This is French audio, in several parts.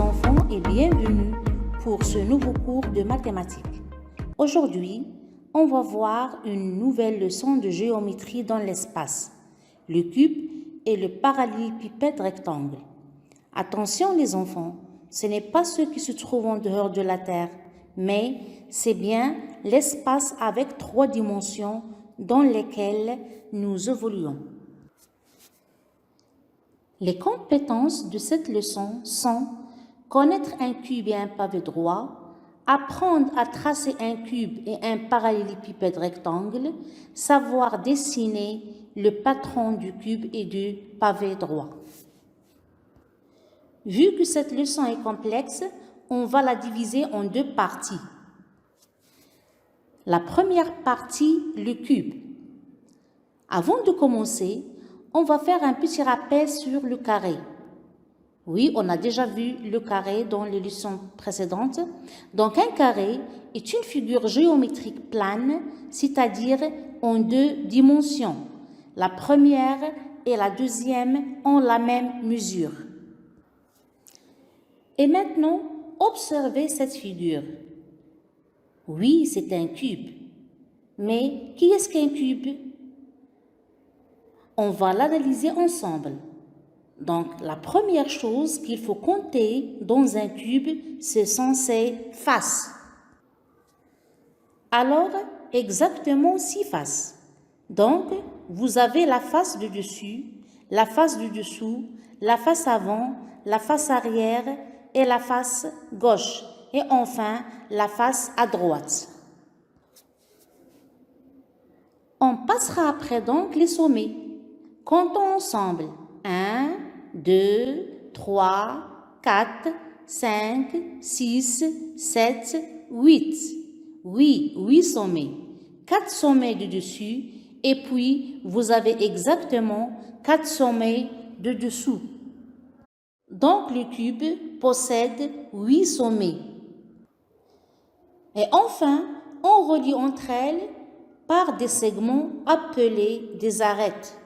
enfants et bienvenue pour ce nouveau cours de mathématiques. Aujourd'hui, on va voir une nouvelle leçon de géométrie dans l'espace, le cube et le parallélépipède rectangle. Attention les enfants, ce n'est pas ceux qui se trouvent en dehors de la Terre, mais c'est bien l'espace avec 3 dimensions dans lesquelles nous évoluons. Les compétences de cette leçon sont connaître un cube et un pavé droit, apprendre à tracer un cube et un parallélépipède rectangle, savoir dessiner le patron du cube et du pavé droit. Vu que cette leçon est complexe, on va la diviser en 2 parties. La première partie, le cube. Avant de commencer, on va faire un petit rappel sur le carré. Oui, on a déjà vu le carré dans les leçons précédentes. Donc, un carré est une figure géométrique plane, c'est-à-dire en 2 dimensions. La première et la deuxième ont la même mesure. Et maintenant, observez cette figure. Oui, c'est un cube. Mais qui est-ce qu'un cube? On va l'analyser ensemble. Donc, la première chose qu'il faut compter dans un cube, ce sont ses faces. Alors, exactement 6 faces. Donc, vous avez la face de dessus, la face de dessous, la face avant, la face arrière et la face gauche. Et enfin, la face à droite. On passera après donc les sommets. Comptons ensemble. 1, 2, 3, 4, 5, 6, 7, 8. Oui, 8 sommets. 4 sommets de dessus et puis vous avez exactement 4 sommets de dessous. Donc le cube possède 8 sommets. Et enfin, on relie entre elles par des segments appelés des arêtes.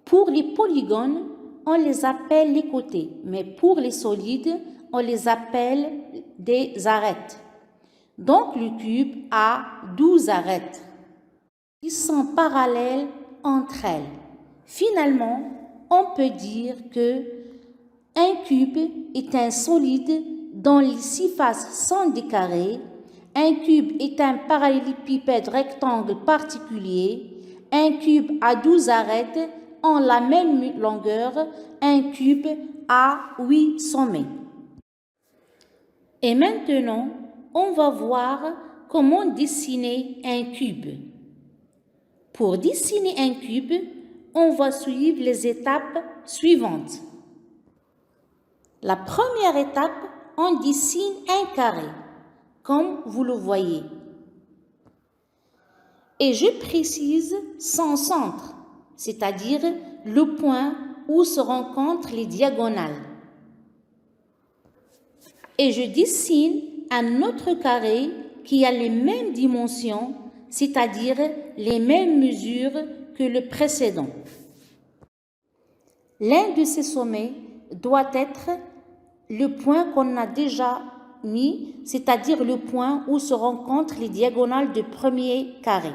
Pour les polygones, on les appelle les côtés, mais pour les solides, on les appelle des arêtes. Donc, le cube a 12 arêtes qui sont parallèles entre elles. Finalement, on peut dire que un cube est un solide dont les 6 faces sont des carrés. Un cube est un parallélépipède rectangle particulier. Un cube a 12 arêtes ont la même longueur, un cube a 8 sommets. Et maintenant, on va voir comment dessiner un cube. Pour dessiner un cube, on va suivre les étapes suivantes. La première étape, on dessine un carré, comme vous le voyez. Et je précise son centre, c'est-à-dire le point où se rencontrent les diagonales. Et je dessine un autre carré qui a les mêmes dimensions, c'est-à-dire les mêmes mesures que le précédent. L'un de ces sommets doit être le point qu'on a déjà mis, c'est-à-dire le point où se rencontrent les diagonales du premier carré.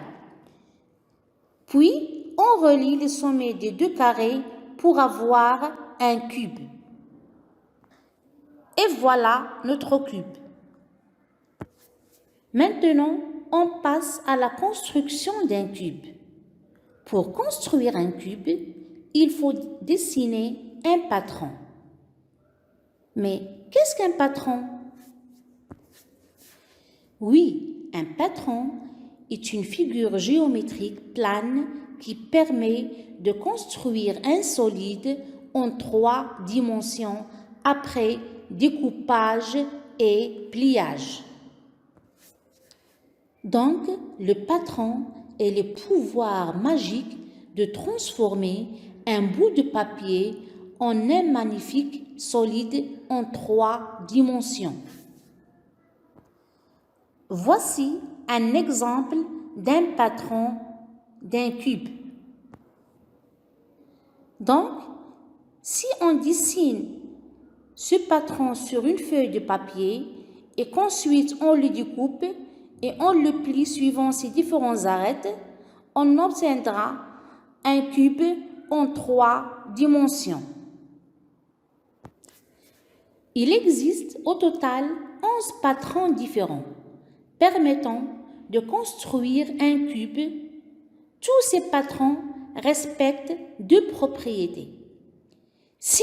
Puis, on relie les sommets des 2 carrés pour avoir un cube. Et voilà notre cube. Maintenant, on passe à la construction d'un cube. Pour construire un cube, il faut dessiner un patron. Mais qu'est-ce qu'un patron? Oui, un patron est une figure géométrique plane qui permet de construire un solide en 3 dimensions après découpage et pliage. Donc, le patron est le pouvoir magique de transformer un bout de papier en un magnifique solide en 3 dimensions. Voici un exemple d'un patron d'un cube. Donc, si on dessine ce patron sur une feuille de papier et qu'ensuite on le découpe et on le plie suivant ses différents arêtes, on obtiendra un cube en 3 dimensions. Il existe au total 11 patrons différents permettant de construire un cube. Tous ces patrons respectent 2 propriétés. Si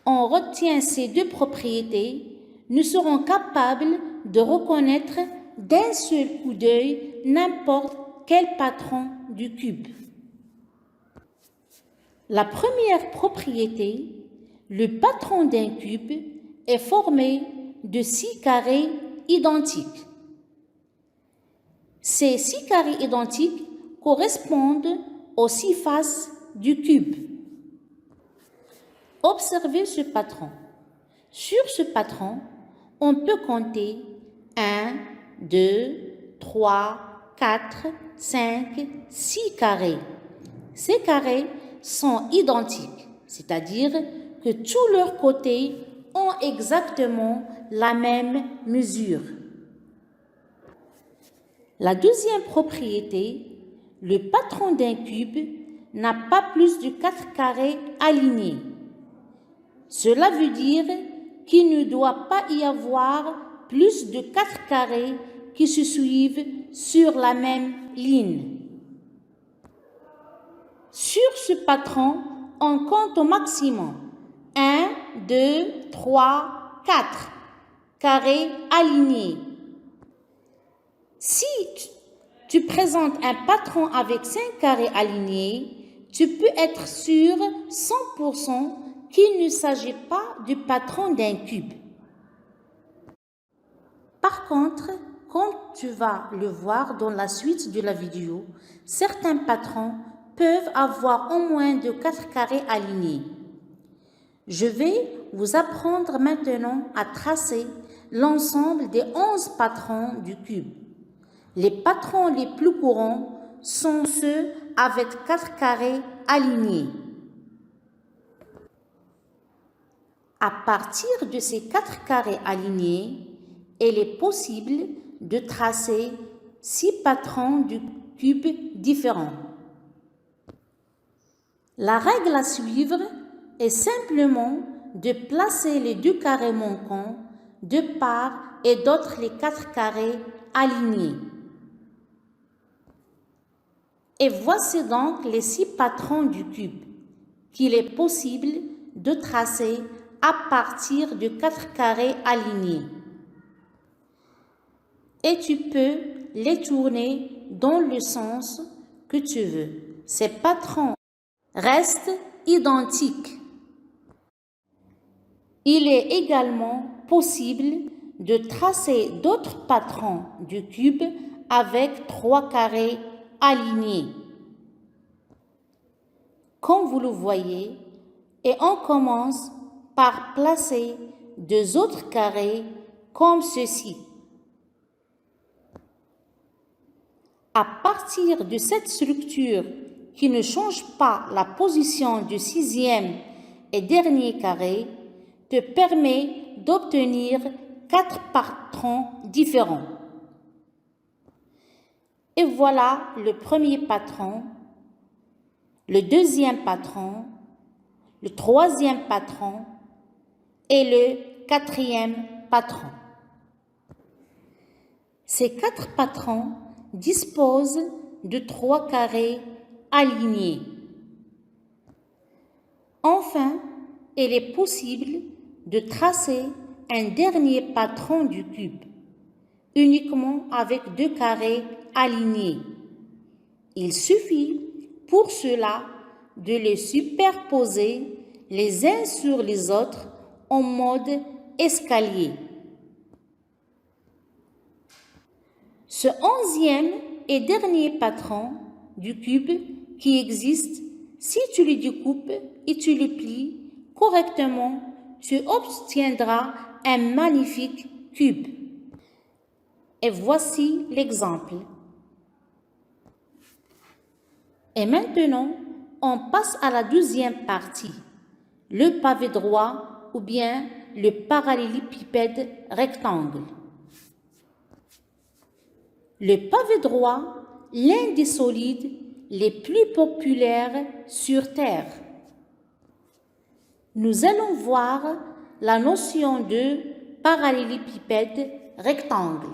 on retient ces 2 propriétés, nous serons capables de reconnaître d'un seul coup d'œil n'importe quel patron du cube. La première propriété, le patron d'un cube est formé de 6 carrés identiques. Ces 6 carrés identiques correspondent aux 6 faces du cube. Observez ce patron. Sur ce patron, on peut compter 1, 2, 3, 4, 5, 6 carrés. Ces carrés sont identiques, c'est-à-dire que tous leurs côtés ont exactement la même mesure. La deuxième propriété, le patron d'un cube n'a pas plus de 4 carrés alignés. Cela veut dire qu'il ne doit pas y avoir plus de 4 carrés qui se suivent sur la même ligne. Sur ce patron, on compte au maximum 1, 2, 3, 4 carrés alignés. Si tu présentes un patron avec 5 carrés alignés, tu peux être sûr 100% qu'il ne s'agit pas du patron d'un cube. Par contre, comme tu vas le voir dans la suite de la vidéo, certains patrons peuvent avoir au moins de 4 carrés alignés. Je vais vous apprendre maintenant à tracer l'ensemble des 11 patrons du cube. Les patrons les plus courants sont ceux avec 4 carrés alignés. À partir de ces 4 carrés alignés, il est possible de tracer 6 patrons du cube différents. La règle à suivre est simplement de placer les 2 carrés manquants de part et d'autre les 4 carrés alignés. Et voici donc les 6 patrons du cube qu'il est possible de tracer à partir de 4 carrés alignés. Et tu peux les tourner dans le sens que tu veux. Ces patrons restent identiques. Il est également possible de tracer d'autres patrons du cube avec 3 carrés alignés. Comme vous le voyez, et on commence par placer 2 autres carrés comme ceci. À partir de cette structure qui ne change pas la position du 6e et dernier carré, te permet d'obtenir 4 patrons différents. Et voilà le premier patron, le deuxième patron, le troisième patron et le 4e patron. Ces 4 patrons disposent de 3 carrés alignés. Enfin, il est possible de tracer un dernier patron du cube, uniquement avec 2 carrés alignés. Il suffit pour cela de les superposer les uns sur les autres en mode escalier. Ce 11e et dernier patron du cube qui existe, si tu le découpes et tu le plies correctement, tu obtiendras un magnifique cube. Et voici l'exemple. Et maintenant, on passe à la deuxième partie, le pavé droit ou bien le parallélépipède rectangle. Le pavé droit, l'un des solides les plus populaires sur Terre. Nous allons voir la notion de parallélépipède rectangle,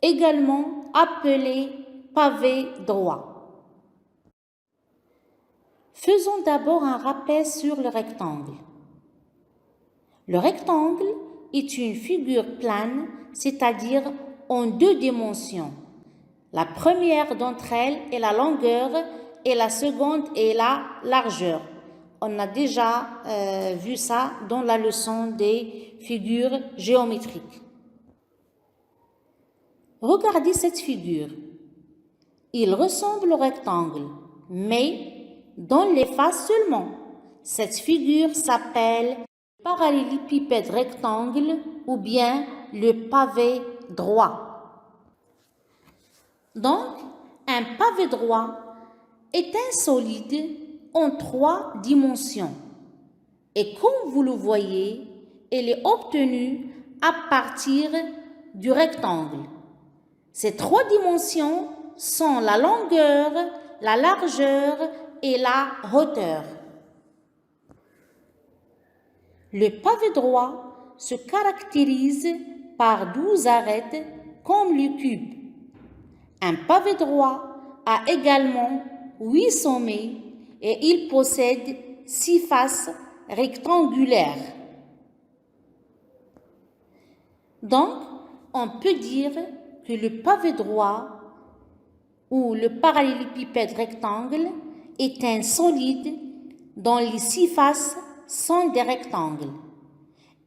également appelé pavé droit. Faisons d'abord un rappel sur le rectangle. Le rectangle est une figure plane, c'est-à-dire en deux dimensions. La première d'entre elles est la longueur et la seconde est la largeur. On a déjà vu ça dans la leçon des figures géométriques. Regardez cette figure. Il ressemble au rectangle, mais dans les faces seulement. Cette figure s'appelle parallélépipède rectangle ou bien le pavé droit. Donc, un pavé droit est un solide en 3 dimensions. Et comme vous le voyez, il est obtenu à partir du rectangle. Ces 3 dimensions sont la longueur, la largeur et la hauteur. Le pavé droit se caractérise par 12 arêtes comme le cube. Un pavé droit a également 8 sommets et il possède 6 faces rectangulaires. Donc, on peut dire que le pavé droit ou le parallélépipède rectangle est un solide dont les 6 faces sont des rectangles.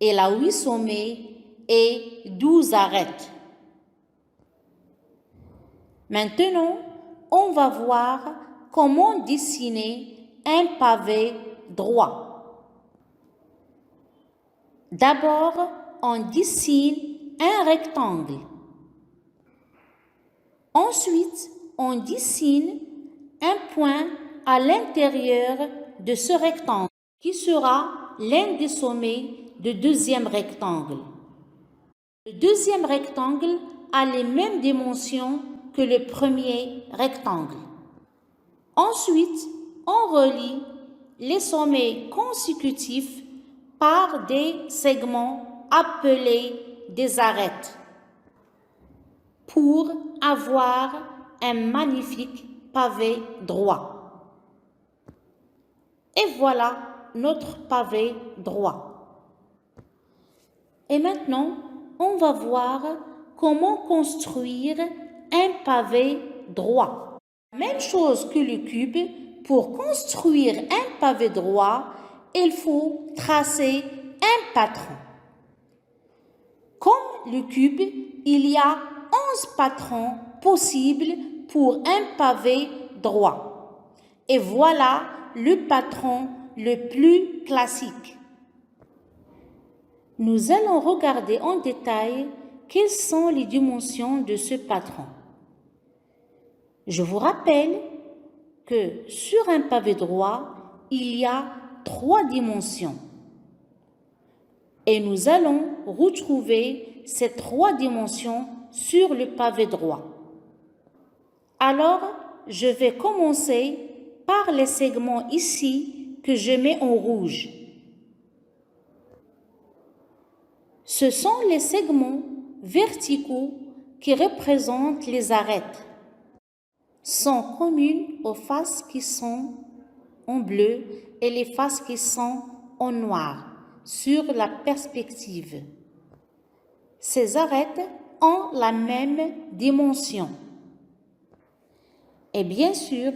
Il a 8 sommets et 12 arêtes. Maintenant, on va voir comment dessiner un pavé droit. D'abord, on dessine un rectangle. Ensuite, on dessine un point à l'intérieur de ce rectangle qui sera l'un des sommets du deuxième rectangle. Le deuxième rectangle a les mêmes dimensions que le premier rectangle. Ensuite, on relie les sommets consécutifs par des segments appelés des arêtes pour avoir un magnifique pavé droit. Et voilà notre pavé droit. Et maintenant, on va voir comment construire un pavé droit. Même chose que le cube, pour construire un pavé droit, il faut tracer un patron. Comme le cube, il y a 11 patrons possibles pour un pavé droit. Et voilà le patron le plus classique. Nous allons regarder en détail quelles sont les dimensions de ce patron. Je vous rappelle que sur un pavé droit, il y a 3 dimensions. Et nous allons retrouver ces 3 dimensions sur le pavé droit. Alors, je vais commencer par les segments ici que je mets en rouge. Ce sont les segments verticaux qui représentent les arêtes. Sont communes aux faces qui sont en bleu et les faces qui sont en noir sur la perspective. Ces arêtes ont la même dimension. Et bien sûr,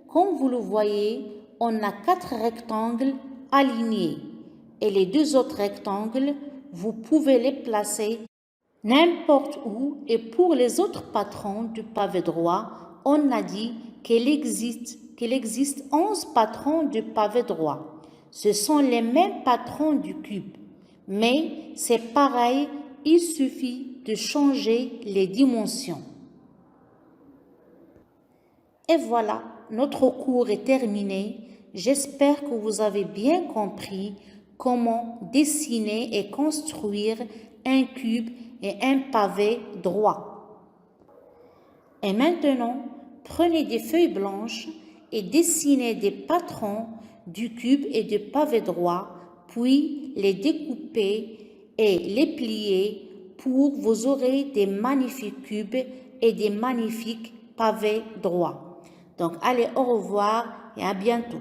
comme vous le voyez, on a 4 rectangles alignés. Et les 2 autres rectangles, vous pouvez les placer n'importe où. Et pour les autres patrons du pavé droit, on a dit qu'il existe 11 patrons du pavé droit. Ce sont les mêmes patrons du cube. Mais c'est pareil, il suffit de changer les dimensions. Et voilà, notre cours est terminé. J'espère que vous avez bien compris comment dessiner et construire un cube et un pavé droit. Et maintenant, prenez des feuilles blanches et dessinez des patrons du cube et du pavé droit, puis les découpez et les pliez pour vous aurez des magnifiques cubes et des magnifiques pavés droits. Donc, allez, au revoir et à bientôt.